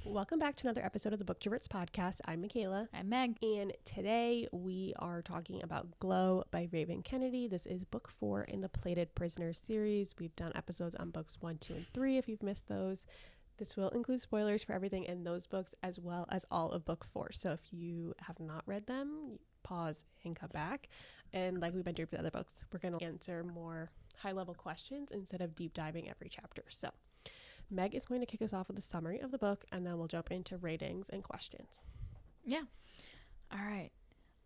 Welcome back to another episode of the Booktroverts podcast. I'm McKayla. I'm Meg. And today we are talking about Glow by Raven Kennedy. This is book 4 in the Plated Prisoners series. We've done episodes on books 1, 2, and 3 if you've missed those. This will include spoilers for everything in those books as well as all of book 4. So if you have not read them, pause and come back. And like we've been doing for the other books, we're going to answer more high-level questions instead of deep diving every chapter. So Meg is going to kick us off with a summary of the book, and then we'll jump into ratings and questions. Yeah. All right.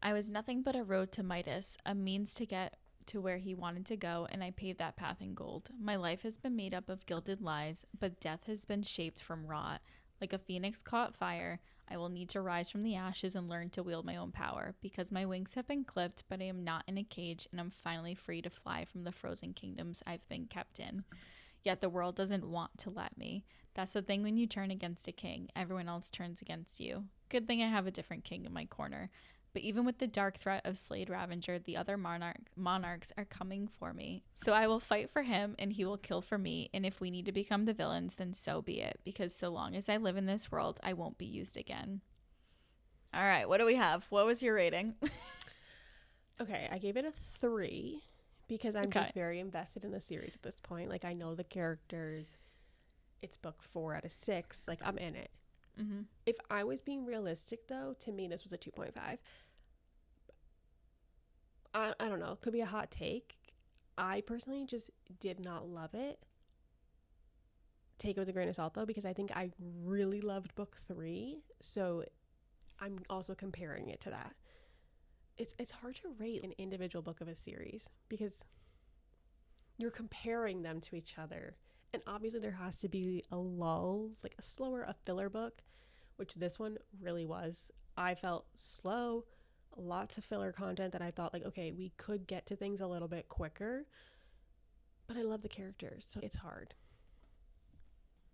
I was nothing but a road to Midas, a means to get to where he wanted to go, and I paved that path in gold. My life has been made up of gilded lies, but death has been shaped from rot. Like a phoenix caught fire, I will need to rise from the ashes and learn to wield my own power, because my wings have been clipped, but I am not in a cage, and I'm finally free to fly from the frozen kingdoms I've been kept in. Yet the world doesn't want to let me. That's the thing when you turn against a king. Everyone else turns against you. Good thing I have a different king in my corner. But even with the dark threat of Slade Ravager, the other monarchs are coming for me. So I will fight for him, and he will kill for me. And if we need to become the villains, then so be it. Because so long as I live in this world, I won't be used again. All right, what do we have? What was your rating? Okay, I gave it a 3 because I'm just very invested in the series at this point. Like, I know the characters. It's book 4 out of 6. Like, I'm in it. Mm-hmm. If I was being realistic, though, to me, this was a 2.5. I don't know. Could be a hot take. I personally just did not love it. Take it with a grain of salt, though, because I think I really loved book 3. So I'm also comparing it to that. It's hard to rate an individual book of a series because you're comparing them to each other. And obviously there has to be a lull, like a filler book, which this one really was. I felt slow, lots of filler content that I thought like, okay, we could get to things a little bit quicker, but I love the characters, so it's hard.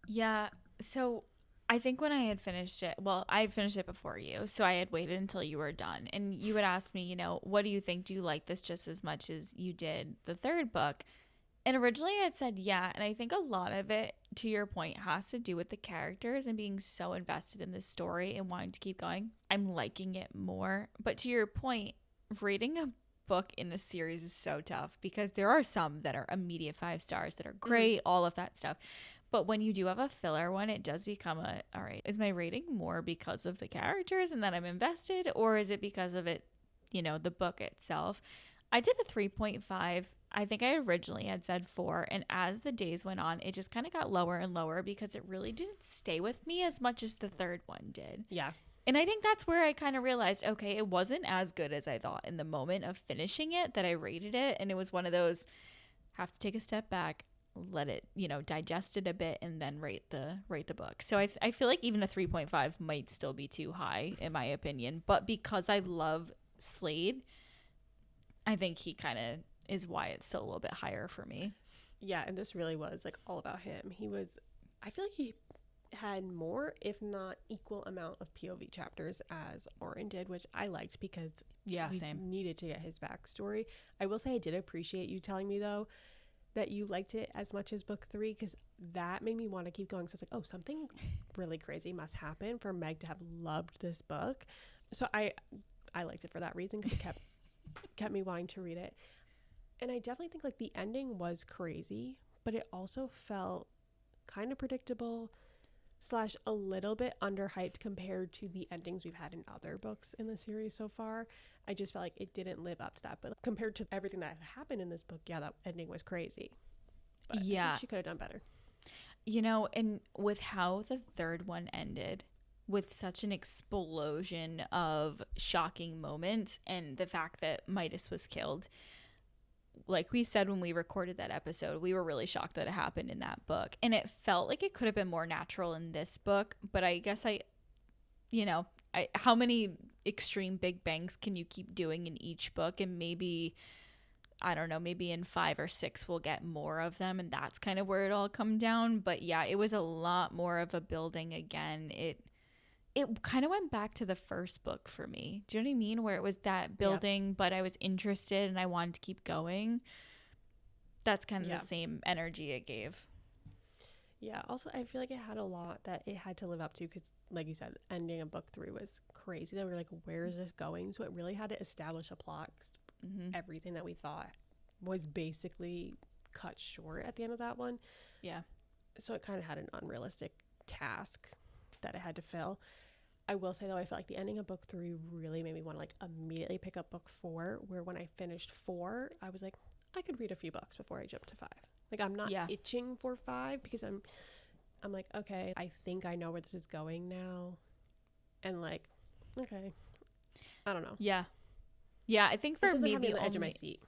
Yeah, so I think when I had finished it, well, I finished it before you, so I had waited until you were done. And you had asked me, you know, what do you think? Do you like this just as much as you did the third book? And originally I had said yeah, and I think a lot of it, to your point, has to do with the characters and being so invested in this story and wanting to keep going. I'm liking it more. But to your point, reading a book in a series is so tough because there are some that are immediate 5 stars that are great, all of that stuff. But when you do have a filler one, it does become all right, is my rating more because of the characters and that I'm invested, or is it because of it, you know, the book itself? I did a 3.5. I think I originally had said 4. And as the days went on, it just kind of got lower and lower because it really didn't stay with me as much as the third one did. Yeah. And I think that's where I kind of realized, okay, it wasn't as good as I thought in the moment of finishing it that I rated it. And it was one of those, have to take a step back, let it, you know, digest it a bit and then rate the book. So I feel like even a 3.5 might still be too high in my opinion. But because I love Slade, I think he kind of is why it's still a little bit higher for me. Yeah, and this really was like all about him. I feel like he had more, if not equal amount of POV chapters as Oren did, which I liked because we needed to get his backstory. I will say I did appreciate you telling me though that you liked it as much as book 3 because that made me want to keep going. So it's like, oh, something really crazy must happen for Meg to have loved this book. So I liked it for that reason because it kept me wanting to read it. And I definitely think like the ending was crazy, but it also felt kind of predictable / a little bit underhyped compared to the endings we've had in other books in the series so far. I just felt like it didn't live up to that. But compared to everything that had happened in this book, yeah, that ending was crazy. But I think she could have done better. You know, and with how the third one ended, with such an explosion of shocking moments and the fact that Midas was killed, like we said when we recorded that episode, we were really shocked that it happened in that book. And it felt like it could have been more natural in this book. But I guess how many extreme big bangs can you keep doing in each book? And maybe, I don't know, maybe in 5 or 6 we'll get more of them. And that's kind of where it all come down. But yeah, it was a lot more of a building again. It kind of went back to the first book for me. Do you know what I mean? Where it was that building, but I was interested and I wanted to keep going. that's kind of the same energy it gave. Yeah. Also, I feel like it had a lot that it had to live up to because, like you said, ending of book 3 was crazy. They were like, where is this going? So it really had to establish a plot. Everything that we thought was basically cut short at the end of that one. Yeah. So it kind of had an unrealistic task that it had to fill. I will say, though, I felt like the ending of book 3 really made me want to like immediately pick up book 4, where when I finished 4, I was like, I could read a few books before I jump to 5. Like, I'm not itching for 5 because I'm like, okay, I think I know where this is going now. And like, okay, I don't know. Yeah. Yeah, I think for me, have me on the edge of my seat.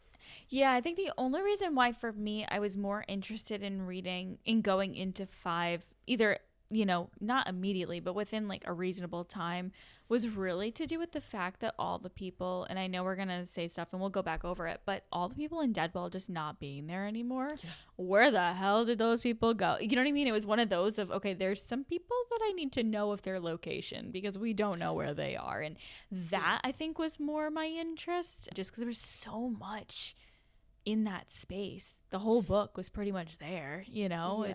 Yeah, I think the only reason why for me I was more interested in going into 5, either, you know, not immediately, but within like a reasonable time, was really to do with the fact that all the people, and I know we're going to say stuff and we'll go back over it, but all the people in Deadwell just not being there anymore. Yeah. Where the hell did those people go? You know what I mean? It was one of those of, okay, there's some people that I need to know of their location because we don't know where they are. And that I think was more my interest, just because there was so much in that space. The whole book was pretty much there, you know?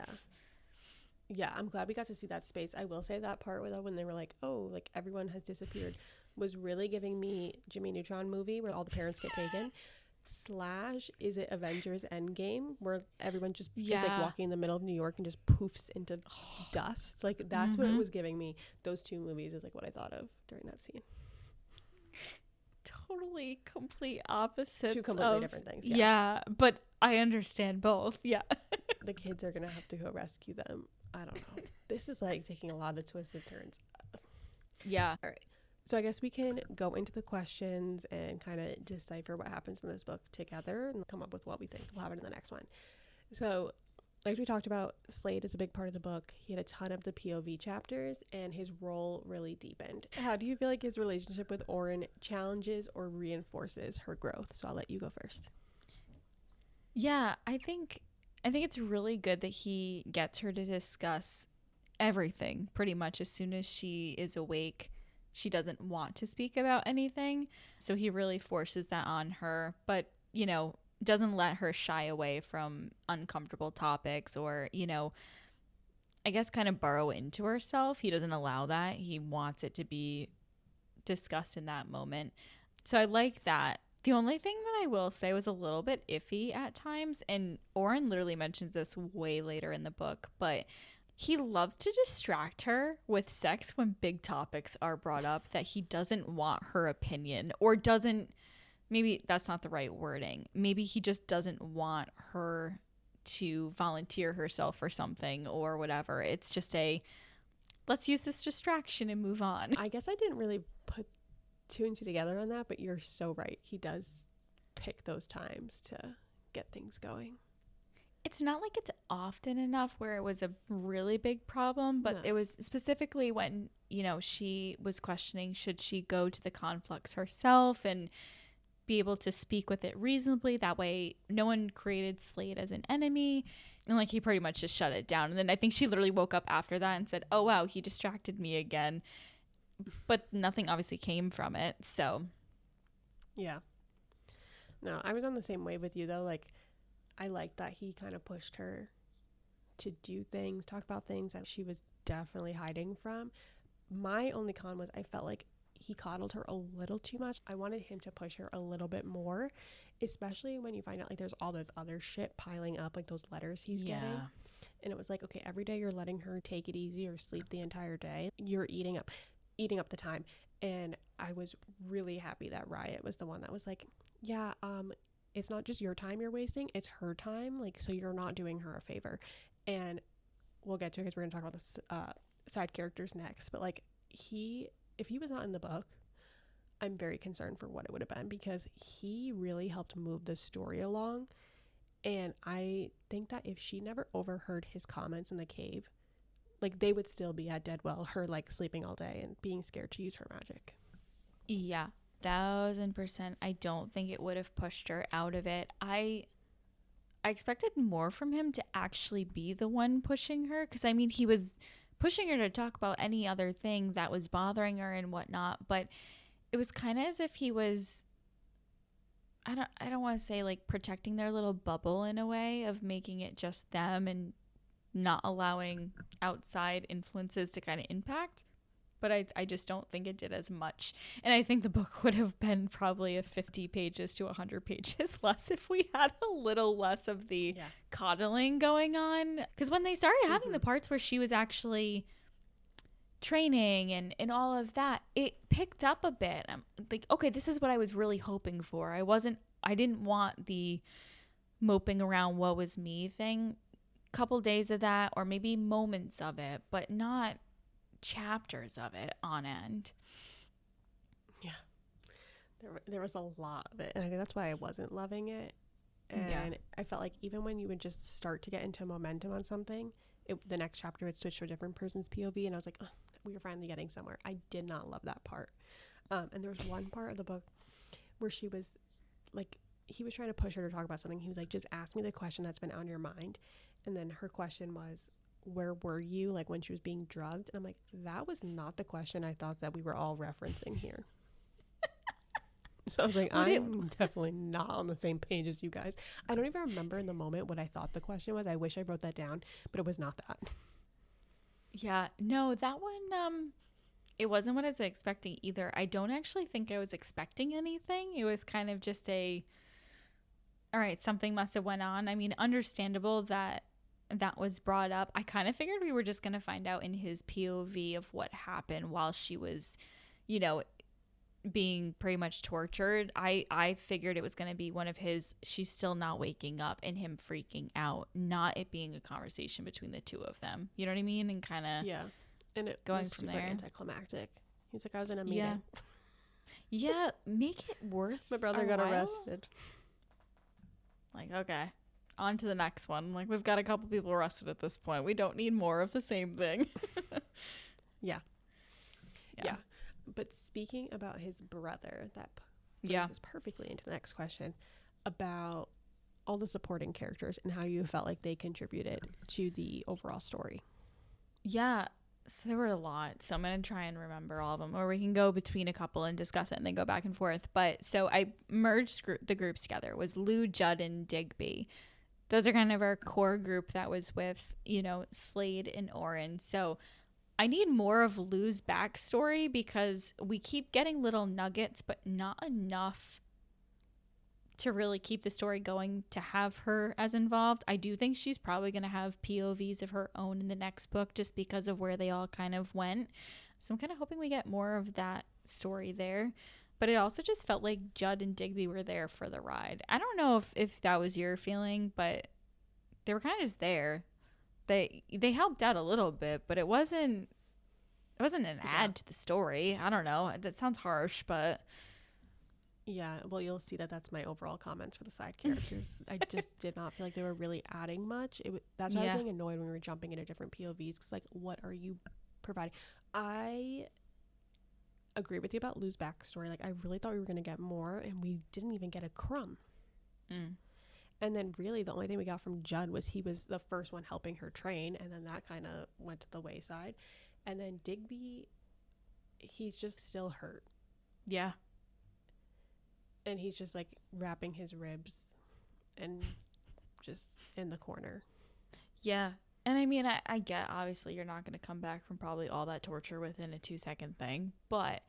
Yeah, I'm glad we got to see that space. I will say that part though, when they were like, oh, like everyone has disappeared, was really giving me Jimmy Neutron movie where all the parents get taken. / is it Avengers Endgame where everyone just is like walking in the middle of New York and just poofs into dust. Like that's what it was giving me. Those two movies is like what I thought of during that scene. Totally complete opposites. Two completely different things. Yeah, but I understand both. Yeah. The kids are going to have to go rescue them. I don't know. This is like taking a lot of twisted turns. Yeah. All right. So I guess we can go into the questions and kind of decipher what happens in this book together and come up with what we think will happen in the next one. So like we talked about, Slade is a big part of the book. He had a ton of the POV chapters and his role really deepened. How do you feel like his relationship with Oren challenges or reinforces her growth? So I'll let you go first. Yeah, I think it's really good that he gets her to discuss everything pretty much as soon as she is awake. She doesn't want to speak about anything, so he really forces that on her, but, you know, doesn't let her shy away from uncomfortable topics or, you know, I guess kind of burrow into herself. He doesn't allow that. He wants it to be discussed in that moment. So I like that. The only thing that I will say was a little bit iffy at times, and Oren literally mentions this way later in the book, but he loves to distract her with sex when big topics are brought up that he doesn't want her opinion or doesn't, maybe that's not the right wording. Maybe he just doesn't want her to volunteer herself for something or whatever. It's just let's use this distraction and move on. I guess I didn't really put 2 and 2 together on that, but you're so right. He does pick those times to get things going. It's not like it's often enough where it was a really big problem, but it was specifically when, you know, she was questioning, should she go to the conflicts herself and be able to speak with it reasonably? That way no one created Slade as an enemy. And like he pretty much just shut it down. And then I think she literally woke up after that and said, oh, wow, he distracted me again. But nothing obviously came from it. So, yeah. No, I was on the same wave with you, though. Like, I liked that he kind of pushed her to do things, talk about things that she was definitely hiding from. My only con was I felt like he coddled her a little too much. I wanted him to push her a little bit more, especially when you find out like there's all this other shit piling up, like those letters he's getting. And it was like, okay, every day you're letting her take it easy or sleep the entire day. You're eating up the time. And I was really happy that Riot was the one that was like, yeah, it's not just your time you're wasting, it's her time. Like, so you're not doing her a favor. And we'll get to it because we're going to talk about the side characters next. But like if he was not in the book, I'm very concerned for what it would have been because he really helped move the story along. And I think that if she never overheard his comments in the cave, like they would still be at Deadwell, her like sleeping all day and being scared to use her magic. Yeah, 1000%. I don't think it would have pushed her out of it. I expected more from him to actually be the one pushing her, because I mean he was pushing her to talk about any other thing that was bothering her and whatnot, but it was kind of as if he was I don't want to say like protecting their little bubble in a way of making it just them and not allowing outside influences to kind of impact. But I just don't think it did as much. And I think the book would have been probably a 50 pages to 100 pages less if we had a little less of the coddling going on. Because when they started having the parts where she was actually training and all of that, it picked up a bit. I'm like, okay, this is what I was really hoping for. I didn't want the moping around woe is me thing. Couple days of that, or maybe moments of it, but not chapters of it on end. Yeah, there was a lot of it, and I think that's why I wasn't loving it. And I felt like even when you would just start to get into momentum on something, the next chapter would switch to a different person's POV, and I was like, oh, we were finally getting somewhere. I did not love that part. And there was one part of the book where she was like, he was trying to push her to talk about something. He was like, just ask me the question that's been on your mind. And then her question was, where were you, like, when she was being drugged? And I'm like, that was not the question I thought that we were all referencing here. So I was like, I'm definitely not on the same page as you guys. I don't even remember in the moment what I thought the question was. I wish I wrote that down, but it was not that. Yeah, no, that one, it wasn't what I was expecting either. I don't actually think I was expecting anything. It was kind of just all right, something must have went on. I mean, understandable that was brought up. I kind of figured we were just going to find out in his POV of what happened while she was, being pretty much tortured. I figured it was going to be one of his, she's still not waking up, and him freaking out, not it being a conversation between the two of them. You know what I mean? And kind of and it going was from super there. Anticlimactic. He's like, I was in a meeting. Yeah, make it worth my brother got arrested. Like, okay. On to the next one. Like, we've got a couple people arrested at this point. We don't need more of the same thing. Yeah. But speaking about his brother, that brings us perfectly into the next question about all the supporting characters and how you felt like they contributed to the overall story. Yeah. So there were a lot. So I'm going to try and remember all of them, or we can go between a couple and discuss it and then go back and forth. But so I merged the groups together. It was Lou, Judd, and Digby. Those are kind of our core group that was with, Slade and Oren. So I need more of Lou's backstory because we keep getting little nuggets, but not enough to really keep the story going to have her as involved. I do think she's probably going to have POVs of her own in the next book just because of where they all kind of went. So I'm kind of hoping we get more of that story there. But it also just felt like Judd and Digby were there for the ride. I don't know if that was your feeling, but they were kind of just there. They helped out a little bit, but it wasn't an add to the story. I don't know. That sounds harsh, but yeah. Well, you'll see that's my overall comments for the side characters. I just did not feel like they were really adding much. That's why I was getting annoyed when we were jumping into different POVs because, like, what are you providing? I agree with you about Lou's backstory. Like, I really thought we were going to get more, and we didn't even get a crumb. And then really the only thing we got from Judd was he was the first one helping her train, and then that kind of went to the wayside. And then Digby, he's just still hurt. Yeah. And he's just, like, wrapping his ribs and just in the corner. Yeah. And I mean, I get, obviously, you're not going to come back from probably all that torture within a 2-second thing, but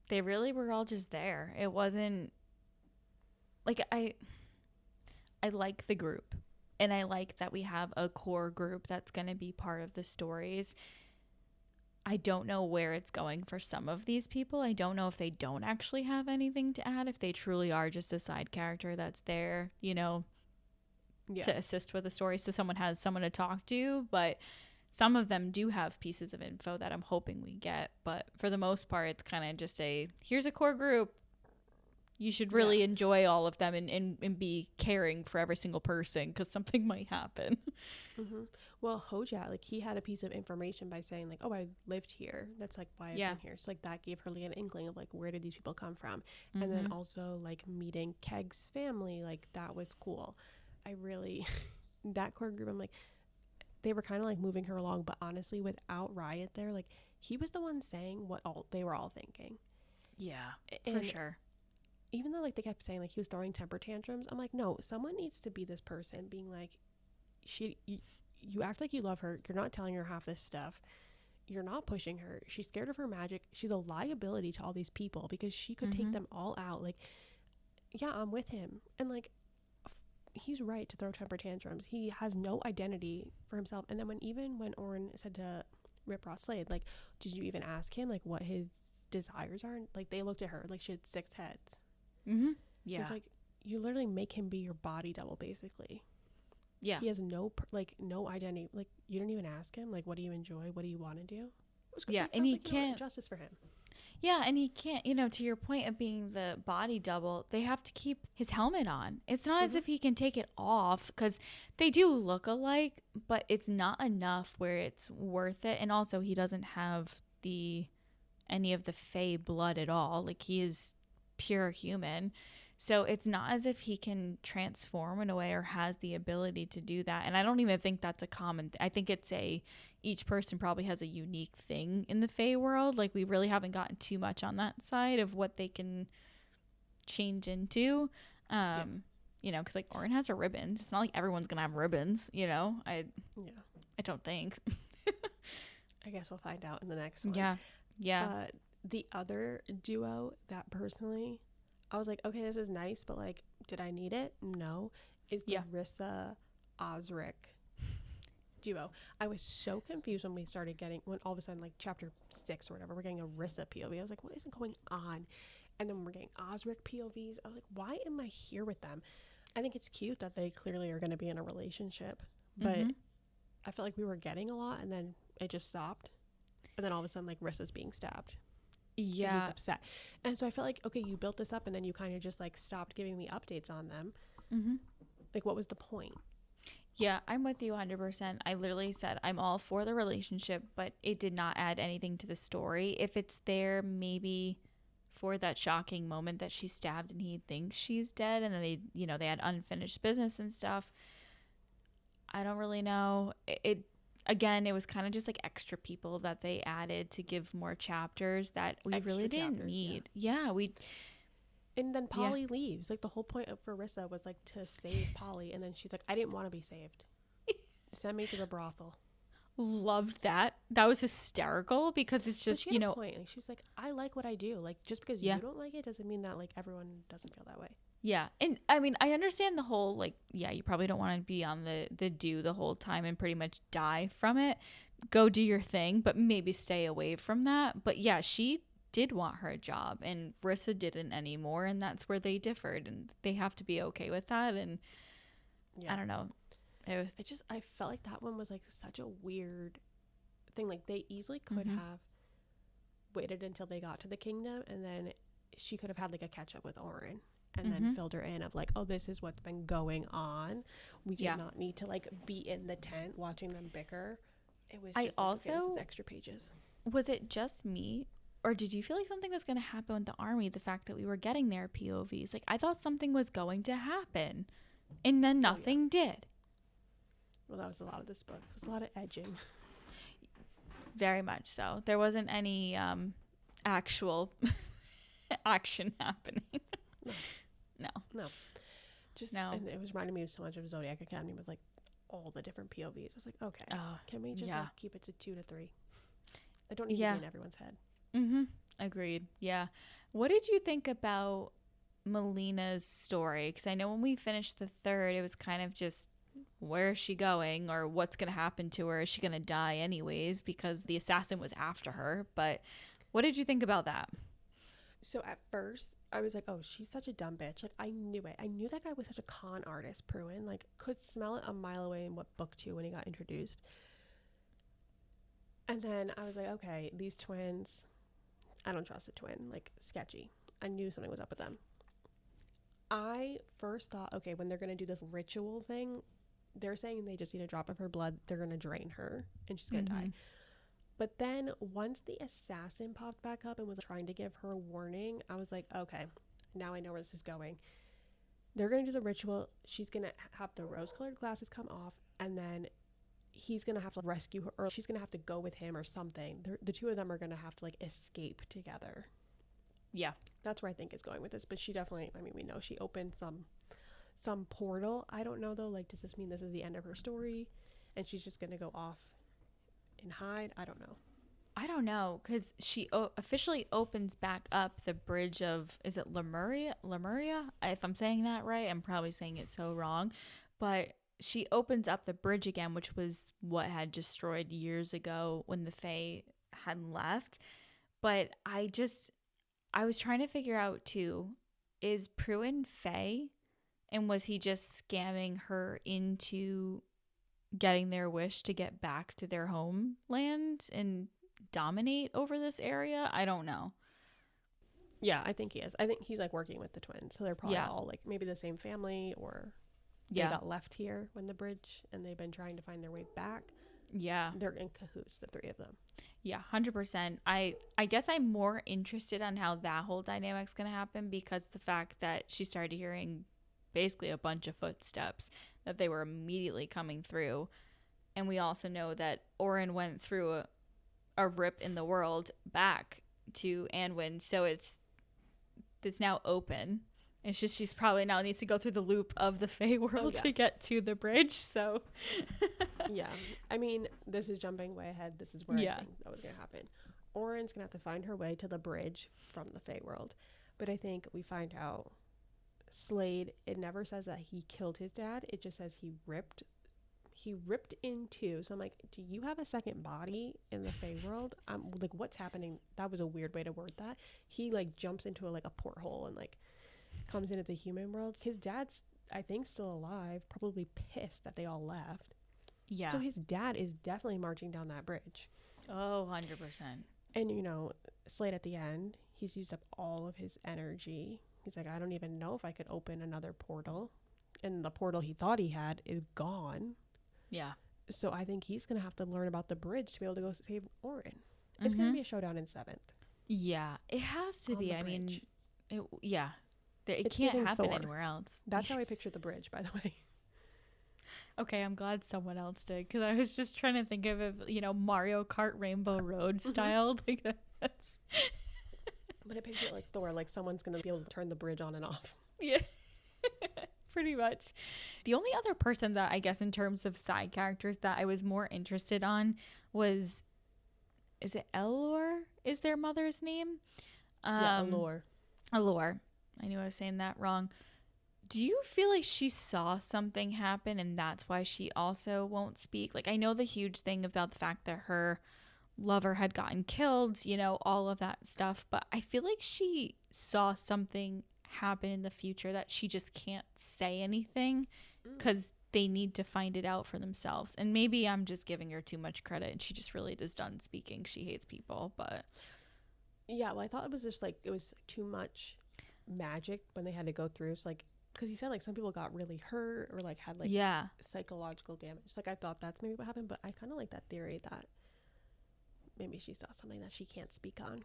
they really were all just there. It wasn't, like, I like the group, and I like that we have a core group that's going to be part of the stories. I don't know where it's going for some of these people. I don't know if they don't actually have anything to add, if they truly are just a side character that's there, to assist with the story, so someone has someone to talk to. But some of them do have pieces of info that I'm hoping we get. But for the most part, it's kind of just here's a core group. You should really enjoy all of them and be caring for every single person because something might happen. Mm-hmm. Well, Hojat, like, he had a piece of information by saying, like, oh, I lived here. That's, like, why I've been here. So, like, that gave her an inkling of, like, where did these people come from? Mm-hmm. And then also, like, meeting Keg's family, like, that was cool. I really, that core group, I'm like, they were kind of, like, moving her along. But honestly, without Riot there, like, he was the one saying what they were all thinking. Yeah, for sure. even though like they kept saying like he was throwing temper tantrums, I'm like, no, someone needs to be this person being like, you act like you love her, you're not telling her half this stuff, you're not pushing her, she's scared of her magic, she's a liability to all these people because she could take them all out. Like, yeah, I'm with him, and like he's right to throw temper tantrums. He has no identity for himself. And then when Oren said to Rip Ross Slade, like, did you even ask him like what his desires are? Like, they looked at her like she had 6 heads. Yeah, it's like you literally make him be your body double basically. Yeah, he has no identity. Like, you didn't even ask him like, what do you enjoy, what do you want to do? And he can't justice for him. Yeah, and he can't, to your point of being the body double, they have to keep his helmet on. It's not as if he can take it off, because they do look alike, but it's not enough where it's worth it. And also, he doesn't have any of the Fae blood at all. Like, he is pure human. So it's not as if he can transform in a way or has the ability to do that. And I don't even think that's a common I think it's each person probably has a unique thing in the Fae world. Like, we really haven't gotten too much on that side of what they can change into. Because like Oren has her ribbons. It's not like everyone's gonna have ribbons, I don't think. I guess we'll find out in the next one. Yeah. The other duo that personally I was like, okay, this is nice, but like, did I need it? No. Is the Rissa Osric duo. I was so confused when all of a sudden, like chapter 6 or whatever, we're getting a Rissa POV. I was like, what is going on? And then we're getting Osric POVs. I was like, why am I here with them? I think it's cute that they clearly are going to be in a relationship, but I felt like we were getting a lot, and then it just stopped. And then all of a sudden, like, Rissa's being stabbed. Yeah. And he's upset. And so I felt like, okay, you built this up and then you kind of just like stopped giving me updates on them. Like, what was the point? Yeah, I'm with you 100%. I literally said I'm all for the relationship, but it did not add anything to the story. If it's there, maybe for that shocking moment that she's stabbed and he thinks she's dead, and then they had unfinished business and stuff. I don't really know. Again, it was kind of just like extra people that they added to give more chapters that we really didn't need. Yeah, and then Polly leaves. Like, the whole point for Rissa was like to save Polly, and then she's like, I didn't want to be saved. Send me to the brothel. Loved that. That was hysterical, because it's just, but she had a point. Like, she's like, I like what I do. Like, just because you don't like it doesn't mean that like everyone doesn't feel that way. Yeah. And I mean, I understand the whole, like, you probably don't want to be on the do the whole time and pretty much die from it. Go do your thing, but maybe stay away from that. But yeah, she did want her job, and Rissa didn't anymore, and that's where they differed, and they have to be okay with that. And I don't know. I felt like that one was like such a weird thing. Like, they easily could have waited until they got to the kingdom, and then she could have had like a catch up with Oren. And then filled her in of like, oh, this is what's been going on. We did not need to like be in the tent watching them bicker. It was just this is extra pages. Was it just me, or did you feel like something was going to happen with the army? The fact that we were getting their POVs, like, I thought something was going to happen, and then nothing did. Well, that was a lot of this book. It was a lot of edging. Very much so. There wasn't any actual action happening. No. Just and it was reminding me so much of Zodiac Academy with like all the different POVs. I was like, okay, can we just like keep it to 2 to 3? I don't need to be in everyone's head. Agreed. Yeah. What did you think about Melina's story? Because I know when we finished the 3rd, it was kind of just, where is she going, or what's going to happen to her? Is she going to die anyways because the assassin was after her? But what did you think about that? So at first, I was like, oh, she's such a dumb bitch. Like, I knew it. I knew that guy was such a con artist, Pruin. Like, could smell it a mile away in book 2 when he got introduced. And then I was like, okay, these twins, I don't trust a twin. Like, sketchy. I knew something was up with them. I first thought, okay, when they're going to do this ritual thing, they're saying they just need a drop of her blood. They're going to drain her, and she's going to die. But then once the assassin popped back up and was trying to give her a warning, I was like, okay, now I know where this is going. They're going to do the ritual. She's going to have the rose-colored glasses come off, and then he's going to have to rescue her, or she's going to have to go with him or something. The two of them are going to have to like escape together. Yeah. That's where I think it's going with this. But she definitely, I mean, we know she opened some portal. I don't know though, like, does this mean this is the end of her story and she's just gonna go off and hide? I don't know. I don't know, because she officially opens back up the bridge of, is it Lemuria? If I'm saying that right, I'm probably saying it so wrong. But she opens up the bridge again, which was what had destroyed years ago when the Fae had left. But I was trying to figure out too, is Pruin Fae? And was he just scamming her into getting their wish to get back to their homeland and dominate over this area? I don't know. Yeah, I think he is. I think he's like working with the twins, so they're probably all like maybe the same family, or they got left here when the bridge and they've been trying to find their way back. Yeah, they're in cahoots, the three of them. Yeah, 100%. I guess I'm more interested on how that whole dynamic's gonna happen, because the fact that she started hearing basically a bunch of footsteps, that they were immediately coming through, and we also know that Oren went through a rip in the world back to Anwin, so it's now open. It's just she's probably now needs to go through the loop of the Fae world to get to the bridge. So yeah, I mean, this is jumping way ahead. This is where I think that was gonna happen. Oren's gonna have to find her way to the bridge from the Fae world, but I think we find out Slade, it never says that he killed his dad. It just says he ripped in two. So I'm like, do you have a second body in the Fae world? Like, what's happening? That was a weird way to word that. He like jumps into like a porthole and like comes into the human world. His dad's, I think, still alive, probably pissed that they all left. Yeah. So his dad is definitely marching down that bridge. Oh, 100%. And, you know, Slade at the end, he's used up all of his energy. He's like, I don't even know if I could open another portal. And the portal he thought he had is gone. Yeah. So I think he's going to have to learn about the bridge to be able to go save Oren. It's going to be a showdown in 7th. Yeah, it has to be. I mean, it can't happen Thor. Anywhere else. That's how I pictured the bridge, by the way. Okay, I'm glad someone else did, because I was just trying to think of it, you know, Mario Kart Rainbow Road style. Like that's. But I picture it like Thor, like someone's going to be able to turn the bridge on and off. Yeah. Pretty much. The only other person that I guess in terms of side characters that I was more interested on was, is it Elor? Is their mother's name? Yeah, Elor. Elor. I knew I was saying that wrong. Do you feel like she saw something happen and that's why she also won't speak? Like, I know the huge thing about the fact that her lover had gotten killed, you know, all of that stuff, but I feel like she saw something happen in the future that she just can't say anything because they need to find it out for themselves. And maybe I'm just giving her too much credit and she just really is done speaking. She hates people, but yeah, well, I thought it was just like it was too much magic when they had to go through. So like, because he said like some people got really hurt or like had like psychological damage. Like I thought that's maybe what happened, but I kind of like that theory that maybe she saw something that she can't speak on.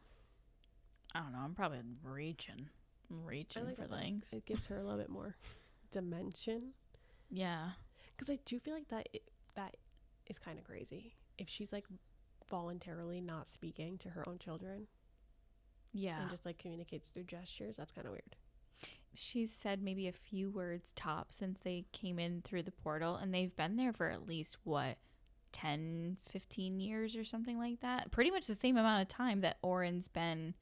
I don't know. I'm probably reaching like for things. It gives her a little bit more dimension. Yeah, because I do feel like that is kind of crazy if she's like voluntarily not speaking to her own children. Yeah, and just like communicates through gestures. That's kind of weird. She's said maybe a few words top since they came in through the portal, and they've been there for at least 10, 15 years or something like that. Pretty much the same amount of time that Oren's been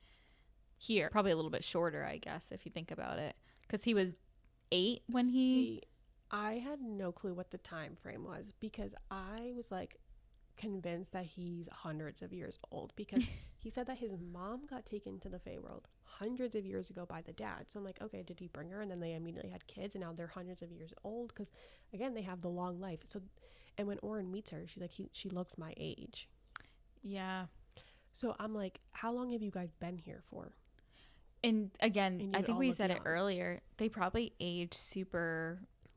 here. Probably a little bit shorter, I guess, if you think about it, because he was 8 when I had no clue what the time frame was, because I was like convinced that he's hundreds of years old, because he said that his mom got taken to the Fae world hundreds of years ago by the dad. So I'm like, okay, did he bring her and then they immediately had kids and now they're hundreds of years old? Because again, they have the long life. So, and when Oren meets her, she's like, she looks my age. Yeah. So I'm like, how long have you guys been here for? And again, I think we said it earlier, they probably age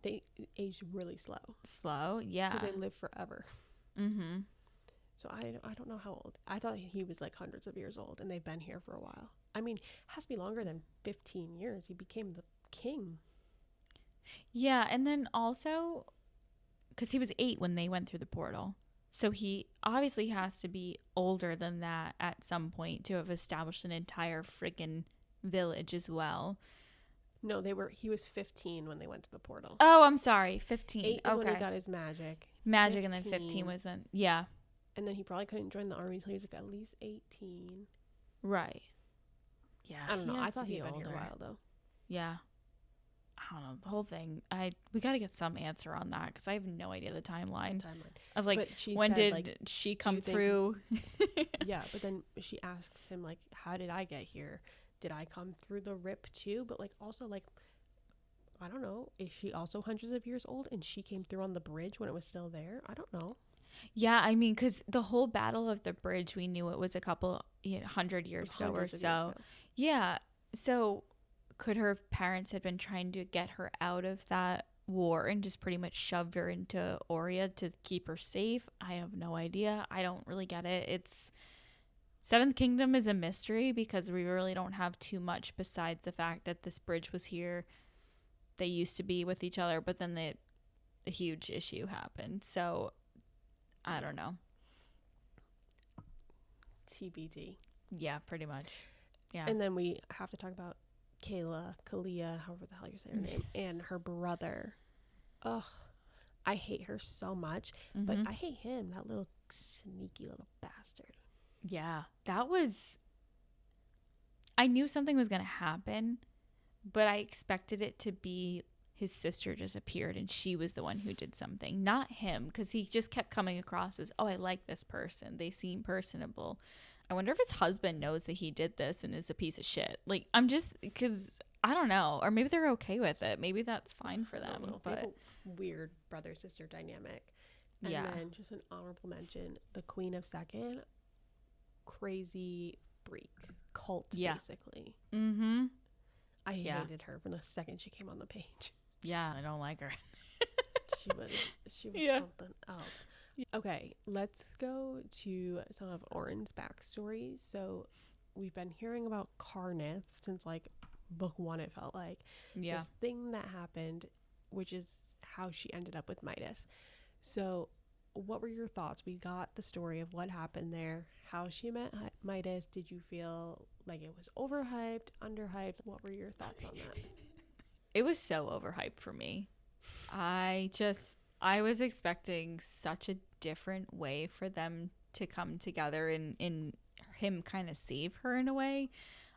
they age really slow. Yeah, because they live forever. So I don't know how old. I thought he was like hundreds of years old and they've been here for a while. I mean, it has to be longer than 15 years. He became the king. Yeah, and then also because he was 8 when they went through the portal, so he obviously has to be older than that at some point to have established an entire freaking village as well. No, he was 15 when they went to the portal. Oh, I'm sorry. 15. 8 is when he got his magic. 15. And then 15 was when, yeah. And then he probably couldn't join the army until he was like at least 18. Right. Yeah. I don't know. I thought he'd been here a while though. Yeah. I don't know. The whole thing. We got to get some answer on that because I have no idea the timeline. Of like, when said, did like, she come through? Yeah, but then she asks him like, how did I get here? Did I come through the rip too? But like also like, I don't know. Is she also hundreds of years old and she came through on the bridge when it was still there? I don't know. Yeah, I mean, because the whole Battle of the Bridge, we knew it was a couple 100 years ago or so. Yeah. So could her parents have been trying to get her out of that war and just pretty much shoved her into Oria to keep her safe? I have no idea. I don't really get it. It's Seventh Kingdom is a mystery because we really don't have too much besides the fact that this bridge was here. They used to be with each other, but then a huge issue happened. So I don't know. TBD. Yeah, pretty much. Yeah. And then we have to talk about Kalia, however the hell you say her name, and her brother. Ugh. I hate her so much, but I hate him, that little sneaky little bastard. Yeah. I knew something was going to happen, but I expected it to be his sister just appeared and she was the one who did something, not him, because he just kept coming across as, oh, I like this person. They seem personable. I wonder if his husband knows that he did this and is a piece of shit. Like, I'm just, because I don't know. Or maybe they're okay with it. Maybe that's fine for them. But weird brother-sister dynamic. And then just an honorable mention, the Queen of Second, crazy freak cult, basically. Mm-hmm. I hated her from the second she came on the page. Yeah, I don't like her. she was something else. Okay, let's go to some of Oren's backstory. So we've been hearing about Carnith since like book 1, it felt like. Yeah. This thing that happened, which is how she ended up with Midas. So what were your thoughts? We got the story of what happened there, how she met Midas. Did you feel like it was overhyped, underhyped? What were your thoughts on that? It was so overhyped for me. I was expecting such a different way for them to come together and him kind of save her in a way.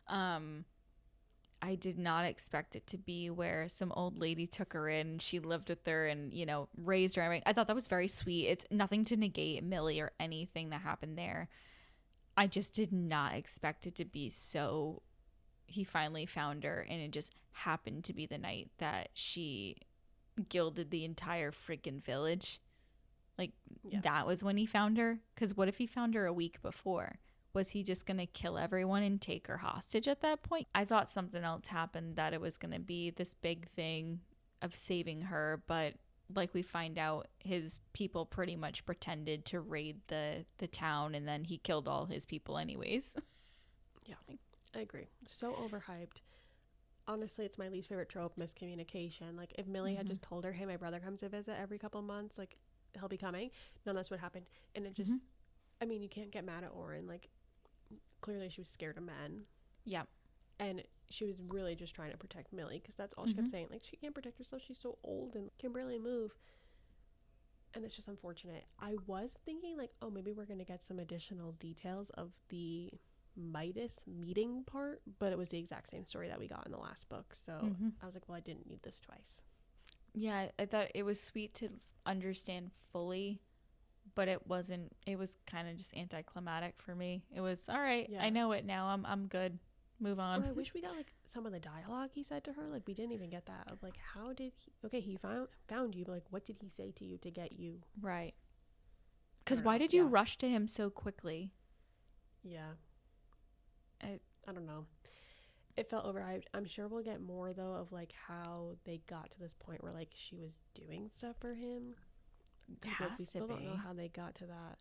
I did not expect it to be where some old lady took her in, she lived with her and, raised her. I thought that was very sweet. It's nothing to negate Millie or anything that happened there. I just did not expect it to be so he finally found her and it just happened to be the night that she gilded the entire freaking village. Like, that was when he found her? Because what if he found her a week before? Was he just going to kill everyone and take her hostage at that point? I thought something else happened, that it was going to be this big thing of saving her, but like we find out, his people pretty much pretended to raid the town and then he killed all his people anyways. Yeah, I agree. So overhyped. Honestly, it's my least favorite trope, miscommunication. Like, if Millie had just told her, hey, my brother comes to visit every couple months, like, he'll be coming. No, that's what happened. And it just, I mean, you can't get mad at Oren. Like, clearly she was scared of men. Yeah. And she was really just trying to protect Millie, because that's all she kept saying. Like, she can't protect herself. She's so old and can barely move. And it's just unfortunate. I was thinking, like, oh, maybe we're going to get some additional details of the Midas meeting part, but it was the exact same story that we got in the last book. So I was like, well, I didn't need this twice. Yeah, I thought it was sweet to understand fully, but it was kind of just anticlimactic for me. It was all right. Yeah. I know it now. I'm good. Move on. Or I wish we got like some of the dialogue he said to her. Like, we didn't even get that of like, how did he found you, but like, what did he say to you to get you? Right. Because why did you rush to him so quickly? Yeah. I don't know. It felt overhyped. I'm sure we'll get more though of like how they got to this point where like she was doing stuff for him. We still don't know how they got to that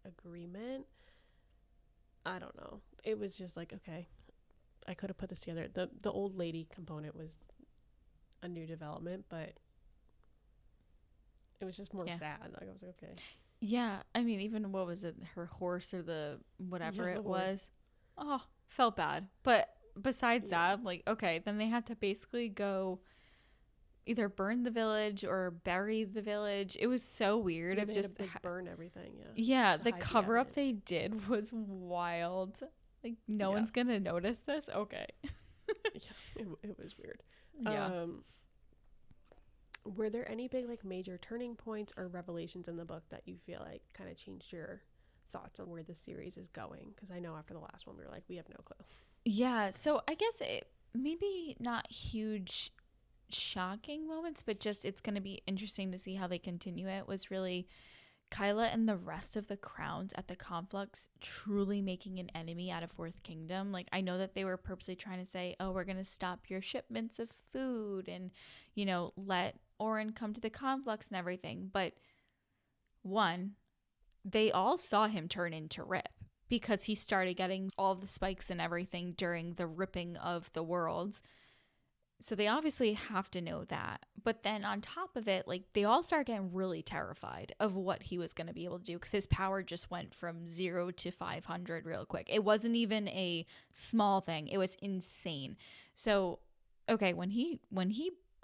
agreement. I don't know. It was just like, okay, I could have put this together. The old lady component was a new development, but it was just more sad. Like, I was like, okay. Yeah, I mean, even what was it? Her horse or the whatever it was. Oh, felt bad. But besides that, like, okay, then they had to basically go either burn the village or bury the village. It was so weird. They just burn everything. The cover up they did was wild. Like, no one's gonna notice this. Okay. It was weird. Yeah. Were there any big like major turning points or revelations in the book that you feel like kind of changed your thoughts on where the series is going? Because I know after the last one we were like, we have no clue. Yeah, so I guess it maybe not huge shocking moments, but just it's going to be interesting to see how they continue it. Was really Kyla and the rest of the crowns at the conflux truly making an enemy out of Fourth Kingdom. Like, I know that they were purposely trying to say, oh, we're going to stop your shipments of food and, you know, let Oren come to the conflux and everything. But one, they all saw him turn into Rip because he started getting all the spikes and everything during the ripping of the worlds. So they obviously have to know that. But then on top of it, like, they all start getting really terrified of what he was going to be able to do because his power just went from 0 to 500 real quick. It wasn't even a small thing. It was insane. So, okay, when he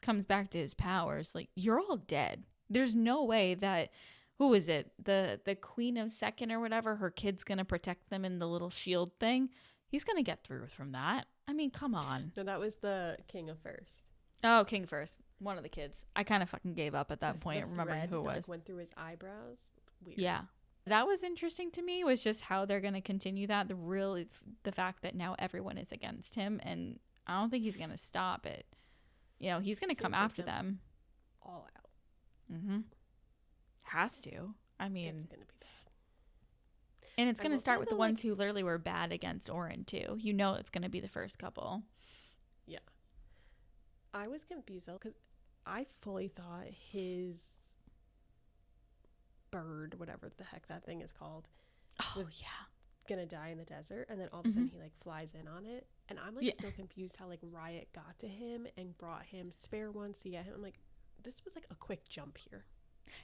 comes back to his powers, like, you're all dead. There's no way that, who is it? The Queen of Second or whatever, her kid's going to protect them in the little shield thing. He's going to get through from that. I mean, come on. No, that was the King of First. Oh, King First. One of the kids. I kind of fucking gave up at that point, remembering who it was. Like, went through his eyebrows. Weird. Yeah. That was interesting to me, was just how they're going to continue that. The fact that now everyone is against him, and I don't think he's going to stop it. You know, he's going to come after them. All out. Mm-hmm. Has to. I mean, it's going to be bad. And it's going to start with the ones who literally were bad against Oren, too. You know it's going to be the first couple. Yeah. I was confused, though, because I fully thought his bird, whatever the heck that thing is called, was going to die in the desert. And then all of a sudden he, like, flies in on it. And I'm, like, still confused how, like, Riot got to him and brought him spare ones to get him. I'm like, this was, like, a quick jump here.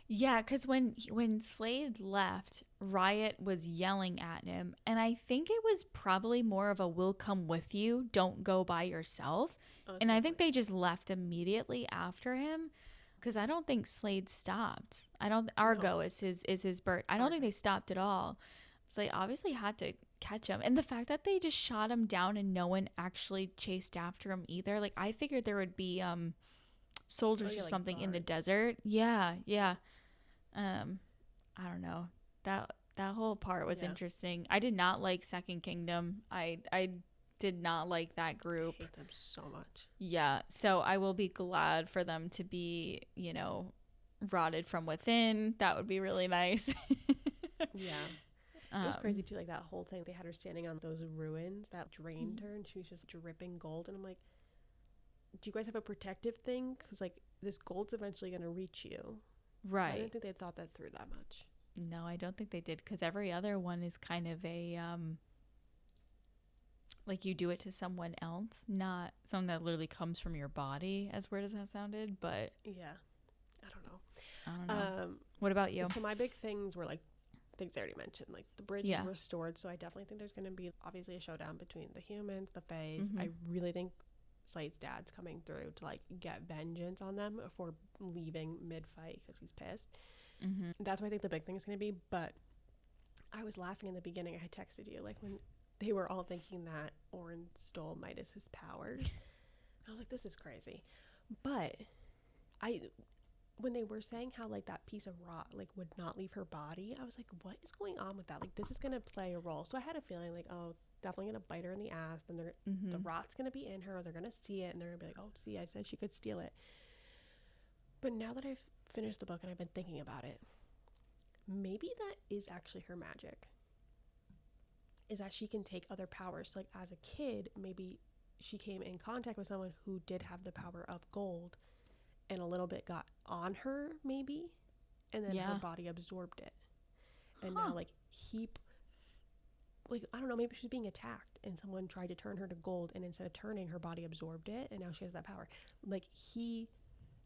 Yeah, because when Slade left, Riot was yelling at him, and I think it was probably more of a "we'll come with you, don't go by yourself." And I think they just left immediately after him, because I don't think Slade stopped. Argo is his bird. I don't think they stopped at all. So they obviously had to catch him, and the fact that they just shot him down and no one actually chased after him either. Like, I figured there would be soldiers or something in the desert. Yeah. I don't know, that whole part was interesting. I did not like Second Kingdom. I did not like that group. I hate them so much. Yeah, so I will be glad for them to be, you know, rotted from within. That would be really nice. Yeah. It was crazy too, like that whole thing. They had her standing on those ruins that drained her and she was just dripping gold, and I'm like, do you guys have a protective thing? Because, like, this gold's eventually going to reach you. Right. So I didn't think they thought that through that much. No, I don't think they did, because every other one is kind of a, like, you do it to someone else, not something that literally comes from your body, as weird as that sounded, but. Yeah. I don't know. What about you? So my big things were, like, things I already mentioned. Like, the bridge is restored, so I definitely think there's going to be, obviously, a showdown between the humans, the Faes. I really think Slade's dad's coming through to, like, get vengeance on them for leaving mid-fight because he's pissed. That's what I think the big thing is going to be. But I was laughing in the beginning. I had texted you, like, when they were all thinking that Oren stole Midas's powers. I was like, this is crazy. But when they were saying how, like, that piece of rot, like, would not leave her body, I was like, what is going on with that? Like, this is going to play a role. So I had a feeling, like, oh, definitely going to bite her in the ass. Then the rot's going to be in her. They're going to see it. And they're going to be like, oh, see, I said she could steal it. But now that I've finished the book and I've been thinking about it, maybe that is actually her magic. Is that she can take other powers. So, like, as a kid, maybe she came in contact with someone who did have the power of gold, and a little bit got on her, maybe, and then her body absorbed it. And now, like, I don't know, maybe she's being attacked and someone tried to turn her to gold, and instead of turning, her body absorbed it, and now she has that power. Like, he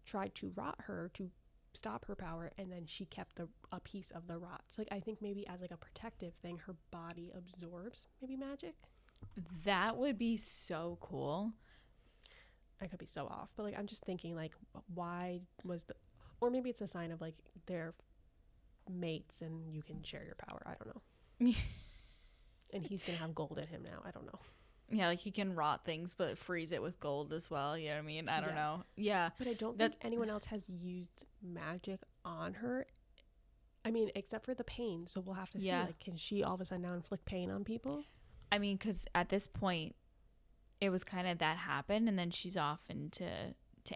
tried to rot her to stop her power, and then she kept a piece of the rot. So, like, I think maybe as, like, a protective thing, her body absorbs maybe magic. That would be so cool. I could be so off, but like I'm just thinking like why was the, or maybe it's a sign of like they're mates and you can share your power. I don't know. And he's gonna have gold in him now. I don't know. Yeah, like he can rot things but freeze it with gold as well. You know what I mean? I don't know. Yeah. But I don't think anyone else has used magic on her. I mean, except for the pain. So we'll have to see. Like, can she all of a sudden now inflict pain on people? I mean, because at this point, it was kind of that happened, and then she's off into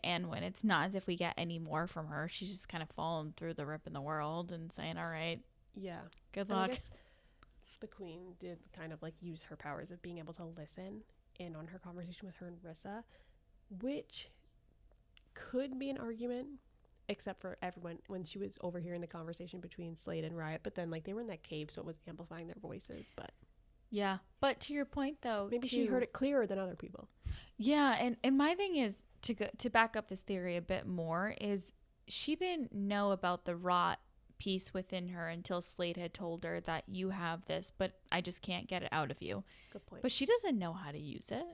Anwin. It's not as if we get any more from her. She's just kind of falling through the rip in the world and saying, all right. Yeah. Good luck. I guess the queen did kind of like use her powers of being able to listen in on her conversation with her and Rissa, which could be an argument, except for everyone when she was overhearing the conversation between Slade and Riot. But then like they were in that cave, so it was amplifying their voices. But yeah, but to your point though, maybe she heard it clearer than other people. Yeah, and my thing is to back up this theory a bit more is she didn't know about the rot piece within her until Slade had told her that you have this, but I just can't get it out of you. Good point. But she doesn't know how to use it.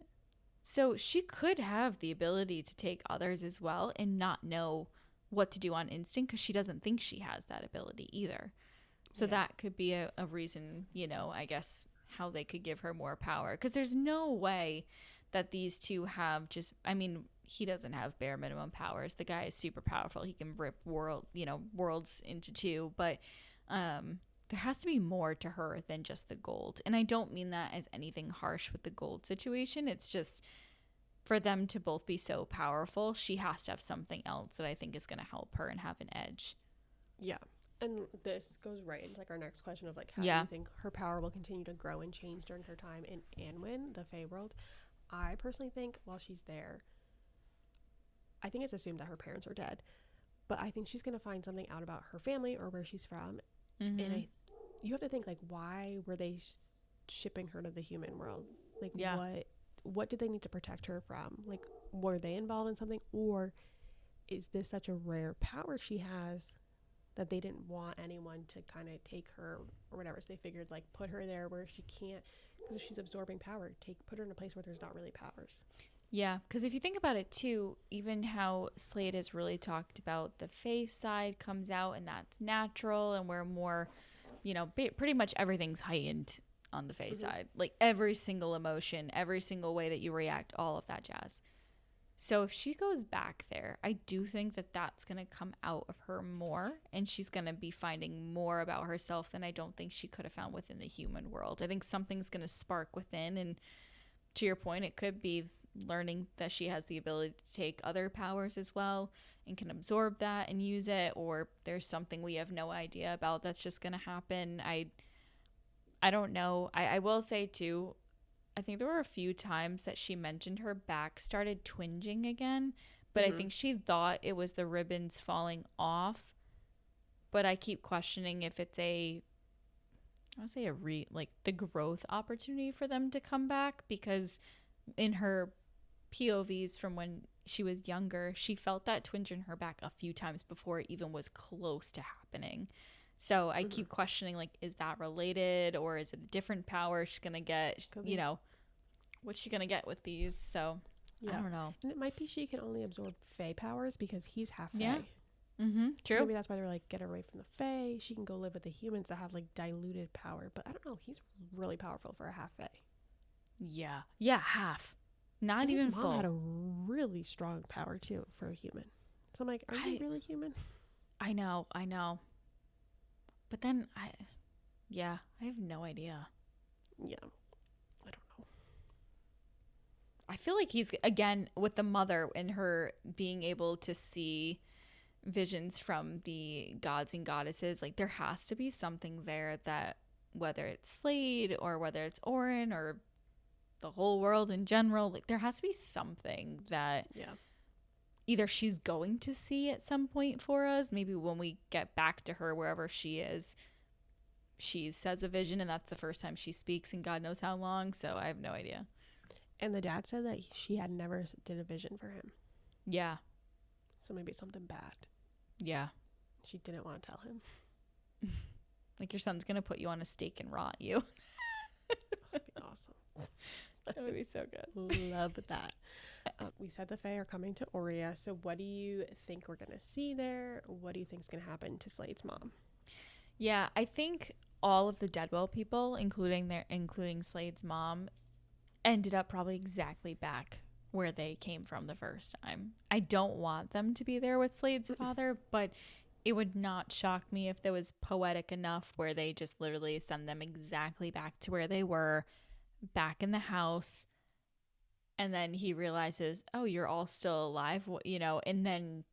So she could have the ability to take others as well and not know what to do on instinct because she doesn't think she has that ability either. So that could be a reason, you know, I guess, how they could give her more power. Because there's no way that these two have just, I mean, he doesn't have bare minimum powers. The guy is super powerful. He can rip worlds into two. But there has to be more to her than just the gold. And I don't mean that as anything harsh with the gold situation. It's just for them to both be so powerful, she has to have something else that I think is going to help her and have an edge. Yeah. And this goes right into like our next question of like how do you think her power will continue to grow and change during her time in Anwin, the Fae world? I personally think while she's there, I think it's assumed that her parents are dead, but I think she's going to find something out about her family or where she's from. Mm-hmm. And you have to think like, why were they shipping her to the human world? Like what did they need to protect her from? Like, were they involved in something, or is this such a rare power she has that they didn't want anyone to kind of take her or whatever? So they figured like put her there where she can't, because if she's absorbing power, put her in a place where there's not really powers. Yeah, because if you think about it too, even how Slade has really talked about the face side comes out and that's natural, and we're more, you know, pretty much everything's heightened on the face side. Like every single emotion, every single way that you react, all of that jazz. So if she goes back there, I do think that that's going to come out of her more, and she's going to be finding more about herself than I don't think she could have found within the human world. I think something's going to spark within, and to your point, it could be learning that she has the ability to take other powers as well and can absorb that and use it, or there's something we have no idea about that's just going to happen. I don't know. I will say too, I think there were a few times that she mentioned her back started twinging again, but I think she thought it was the ribbons falling off. But I keep questioning if it's the growth opportunity for them to come back, because in her POVs from when she was younger, she felt that twinge in her back a few times before it even was close to happening. So I keep questioning, like, is that related, or is it a different power she's going to get, you know, what's she going to get with these? So I don't know. And it might be she can only absorb Fae powers because he's half Fae. Yeah. Mm-hmm. True. So maybe that's why they're like, get her away from the Fae. She can go live with the humans that have like diluted power. But I don't know. He's really powerful for a half Fae. Yeah. Yeah, half. Not and even his mom full. Had a really strong power too for a human. So I'm like, are you really human? I know. But then I have no idea. Yeah. I don't know. I feel like he's, again, with the mother and her being able to see visions from the gods and goddesses, like there has to be something there that, whether it's Slade or whether it's Orin or the whole world in general, like there has to be something that either she's going to see at some point for us. Maybe when we get back to her, wherever she is, she says a vision and that's the first time she speaks in God knows how long. So I have no idea. And the dad said that she had never did a vision for him. Yeah. So maybe it's something bad. Yeah. She didn't want to tell him. Like your son's going to put you on a stake and rot you. That'd be awesome. That would be so good. Love that. We said the Fae are coming to Aurea, so what do you think we're going to see there? What do you think is going to happen to Slade's mom? Yeah, I think all of the Deadwell people, including Slade's mom, ended up probably exactly back where they came from the first time. I don't want them to be there with Slade's father, but it would not shock me if there was poetic enough where they just literally send them exactly back to where they were, back in the house, and then he realizes, oh, you're all still alive, and then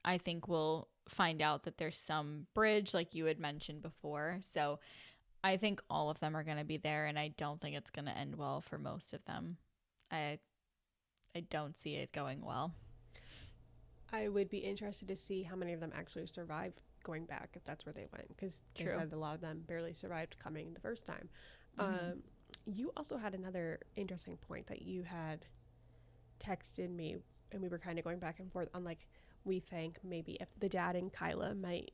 I think we'll find out that there's some bridge like you had mentioned before. So I think all of them are going to be there, and I don't think it's going to end well for most of them. I don't see it going well. I would be interested to see how many of them actually survived going back, if that's where they went, because they said a lot of them barely survived coming the first time. Mm-hmm. You also had another interesting point that you had texted me, and we were kind of going back and forth on, like, we think maybe if the dad and Kyla might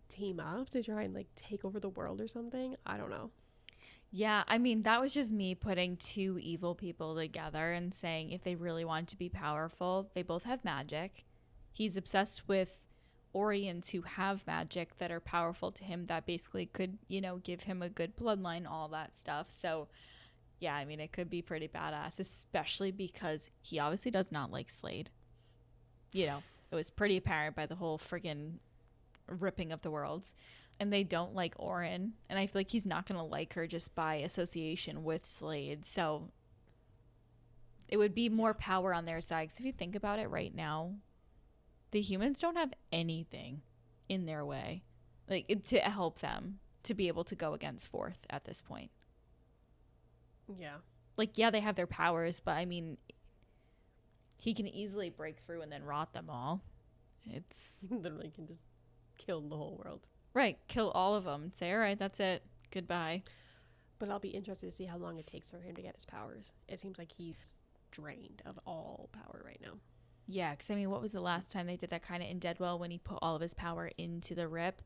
team up to try and, like, take over the world or something. I don't know. Yeah, I mean, that was just me putting two evil people together and saying if they really want to be powerful, they both have magic. He's obsessed with Orions who have magic that are powerful to him that basically could, give him a good bloodline, all that stuff. So, yeah, I mean, it could be pretty badass, especially because he obviously does not like Slade. It was pretty apparent by the whole friggin' ripping of the worlds. And they don't like Orin. And I feel like he's not going to like her just by association with Slade. So it would be more power on their side. Because if you think about it right now, the humans don't have anything in their way, like, to help them to be able to go against Forth at this point. Yeah. Like, yeah, they have their powers, but I mean, he can easily break through and then rot them all. It's literally can just kill the whole world. Right, kill all of them and say, all right, that's it, goodbye. But I'll be interested to see how long it takes for him to get his powers. It seems like he's drained of all power right now. Yeah, because I mean, what was the last time they did that kind of in Deadwell when he put all of his power into the rip?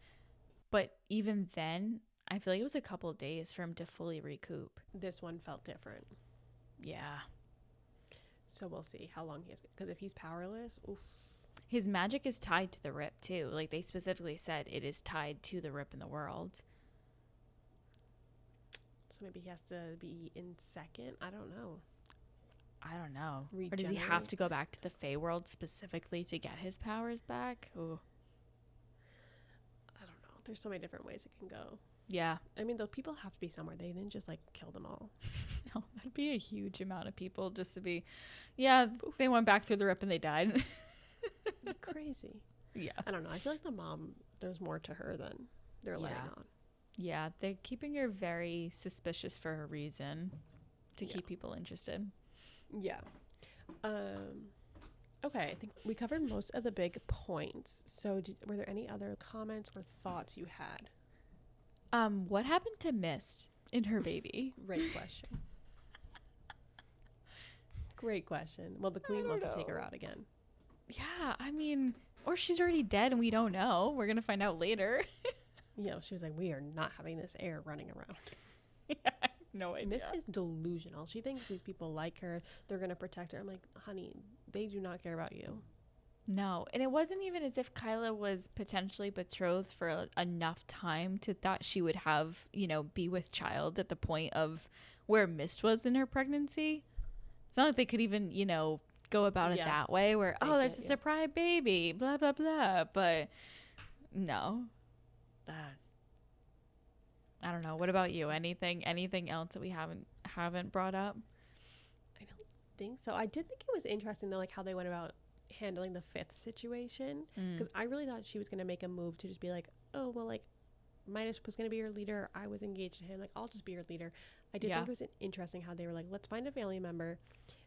But even then, I feel like it was a couple of days for him to fully recoup. This one felt different. Yeah. So we'll see how long he has. Because if he's powerless, oof. His magic is tied to the rip, too. Like, they specifically said it is tied to the rip in the world. So maybe he has to be in second? I don't know. Or does he have to go back to the Fae world specifically to get his powers back? Ooh. I don't know. There's so many different ways it can go. Yeah. I mean, those people have to be somewhere. They didn't just, like, kill them all. No, that'd be a huge amount of people just to be, yeah, they went back through the rip and they died. Crazy. Yeah. I don't know. I feel like the mom, there's more to her than they're letting on. Yeah, they're keeping her very suspicious for a reason, to keep people interested. Yeah. Okay, I think we covered most of the big points. So were there any other comments or thoughts you had? What happened to Mist in her baby? Great question. Great question. Well, the queen wants to take her out again. Yeah, I mean, or she's already dead and we don't know. We're going to find out later. She was like, we are not having this heir running around. Yeah, I have no idea. Miss is delusional. She thinks these people like her. They're going to protect her. I'm like, honey, they do not care about you. No, and it wasn't even as if Kyla was potentially betrothed for enough time to thought she would have, be with child at the point of where Mist was in her pregnancy. It's not like they could even, go about it that way where, there's a surprise baby, blah, blah, blah. But no. I don't know. What about you? Anything else that we haven't brought up? I don't think so. I did think it was interesting, though, like how they went about handling the fifth situation. Because I really thought she was going to make a move to just be like, oh, well, like, Midas was going to be your leader. I was engaged to him. Like, I'll just be your leader. I did think it was interesting how they were like, let's find a family member,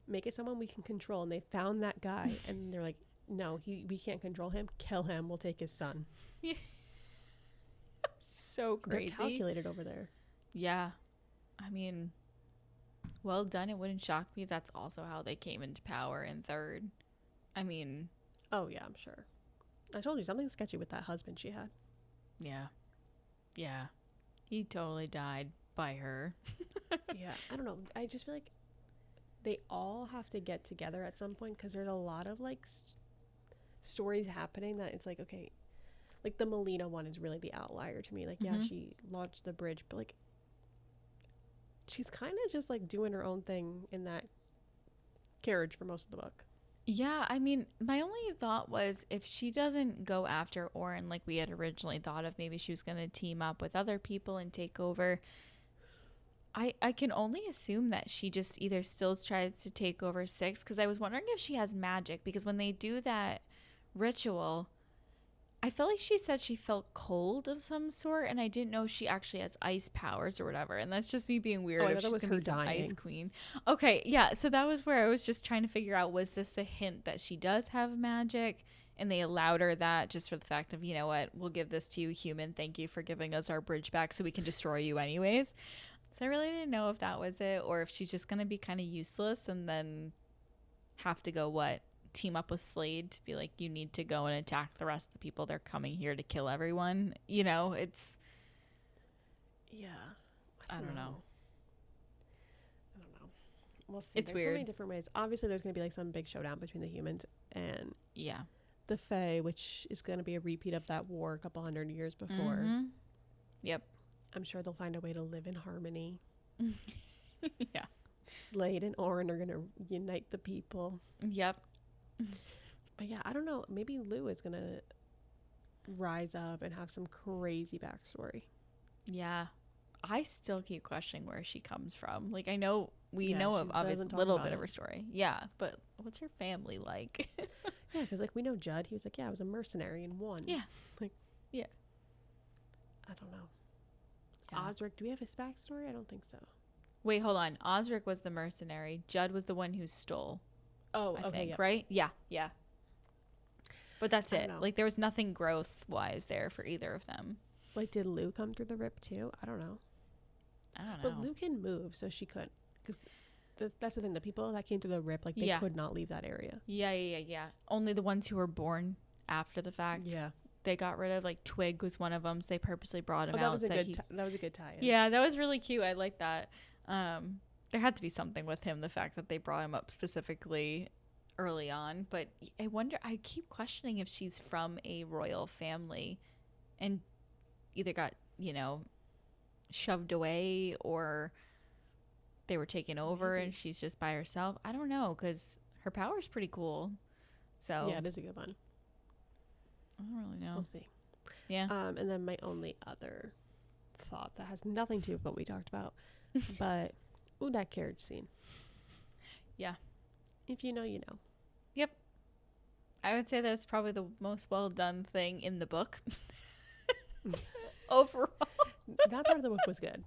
make it someone we can control. And they found that guy. And they're like, no, we can't control him. Kill him. We'll take his son. Yeah. So crazy. They're calculated over there. Yeah. I mean, well done. It wouldn't shock me if that's also how they came into power in third. I mean. Oh, yeah, I'm sure. I told you something sketchy with that husband she had. Yeah. Yeah. He totally died by her. Yeah. I don't know. I just feel like they all have to get together at some point because there's a lot of like stories happening that it's like, okay, like the Melina one is really the outlier to me. Like, yeah, she launched the bridge, but like she's kind of just like doing her own thing in that carriage for most of the book. Yeah, I mean, my only thought was if she doesn't go after Oren like we had originally thought of, maybe she was going to team up with other people and take over. I can only assume that she just either still tries to take over Six, because I was wondering if she has magic, because when they do that ritual, I felt like she said she felt cold of some sort, and I didn't know she actually has ice powers or whatever. And that's just me being weird. If she's gonna be some ice queen. Okay, yeah. So that was where I was just trying to figure out, was this a hint that she does have magic, and they allowed her that just for the fact of, you know what, we'll give this to you, human. Thank you for giving us our bridge back, so we can destroy you anyways. So I really didn't know if that was it, or if she's just gonna be kind of useless and then have to go team up with Slade to be like, you need to go and attack the rest of the people. They're coming here to kill everyone. You know, it's... Yeah. I don't know. We'll see. It's there's weird. So many different ways. Obviously, there's going to be like some big showdown between the humans and the Fae, which is going to be a repeat of that war a couple 100 years before. Mm-hmm. Yep. I'm sure they'll find a way to live in harmony. Yeah. Slade and Oren are going to unite the people. Yep. But yeah, I don't know. Maybe Lou is going to rise up and have some crazy backstory. Yeah. I still keep questioning where she comes from. Like, I know we know of obviously a little bit of her story. Yeah. But what's her family like? Yeah, because like we know Judd. He was like, yeah, I was a mercenary in one. Yeah. Like, yeah. I don't know. Yeah. Osric, do we have his backstory? I don't think so. Wait, hold on. Osric was the mercenary. Judd was the one who stole. Oh, I think, right? Yeah. But that's it. Like, there was nothing growth-wise there for either of them. Like, did Lou come through the rip too? I don't know. But Lou can move, so she couldn't. Because that's the thing. The people that came through the rip, like, they could not leave that area. Yeah. Only the ones who were born after the fact. Yeah. They got rid of. Like, Twig was one of them, so they purposely brought him out. That was a good tie-in. Yeah, that was really cute. I like that. There had to be something with him, the fact that they brought him up specifically early on. But I wonder, I keep questioning if she's from a royal family and either got, shoved away or they were taken over and she's just by herself. I don't know, because her power is pretty cool. So yeah, it is a good one. I don't really know. We'll see. Yeah. And then my only other thought that has nothing to do with what we talked about, but that carriage scene. Yeah. If you know, you know. Yep. I would say that's probably the most well done thing in the book. Overall. That part of the book was good.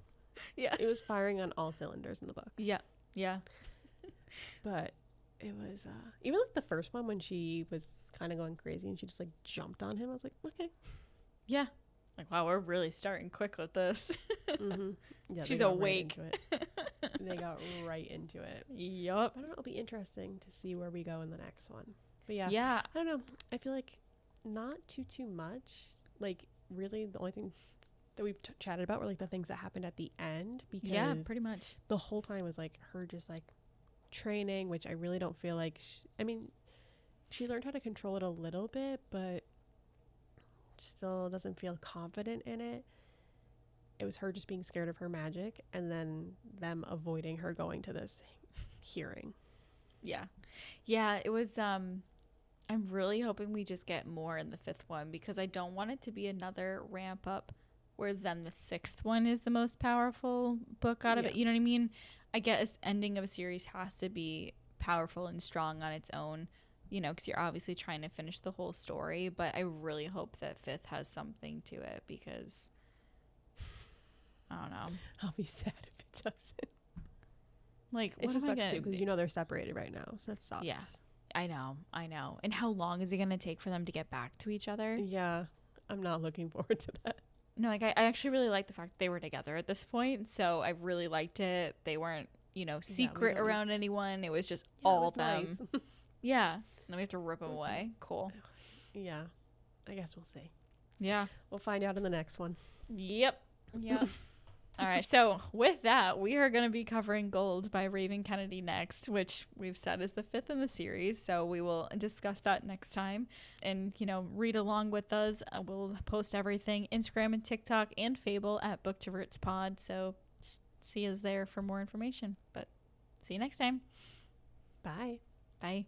Yeah. It was firing on all cylinders in the book. Yeah. But it was even like the first one when she was kind of going crazy and she just like jumped on him. I was like, okay. Yeah. Like, wow, we're really starting quick with this. Mm-hmm. Yeah, she's awake. They got right into it. Yup. I don't know. It'll be interesting to see where we go in the next one. But yeah. Yeah. I don't know. I feel like not too much. Like, really, the only thing that we've chatted about were like the things that happened at the end. Because pretty much. The whole time was like her just like training, which I really don't feel like. She learned how to control it a little bit, but still doesn't feel confident in it. It was her just being scared of her magic and then them avoiding her going to this hearing. Yeah, it was I'm really hoping we just get more in the fifth one, because I don't want it to be another ramp up where then the sixth one is the most powerful book out of it. You know what I mean? I guess ending of a series has to be powerful and strong on its own, because you're obviously trying to finish the whole story. But I really hope that fifth has something to it, because I don't know. I'll be sad if it doesn't. Like, it just sucks too, because they're separated right now, so that sucks. Yeah, I know. And how long is it going to take for them to get back to each other? Yeah, I'm not looking forward to that. No, like I actually really like the fact that they were together at this point, so I really liked it. They weren't, secret around anyone. It was just all of them. Nice. Yeah. Then we have to rip them away. Cool. Yeah. I guess we'll see. Yeah. We'll find out in the next one. Yep. All right. So with that, we are going to be covering Gold by Raven Kennedy next, which we've said is the 5th in the series. So we will discuss that next time and, read along with us. We'll post everything, Instagram and TikTok and Fable at Booktroverts Pod. So see us there for more information. But see you next time. Bye. Bye.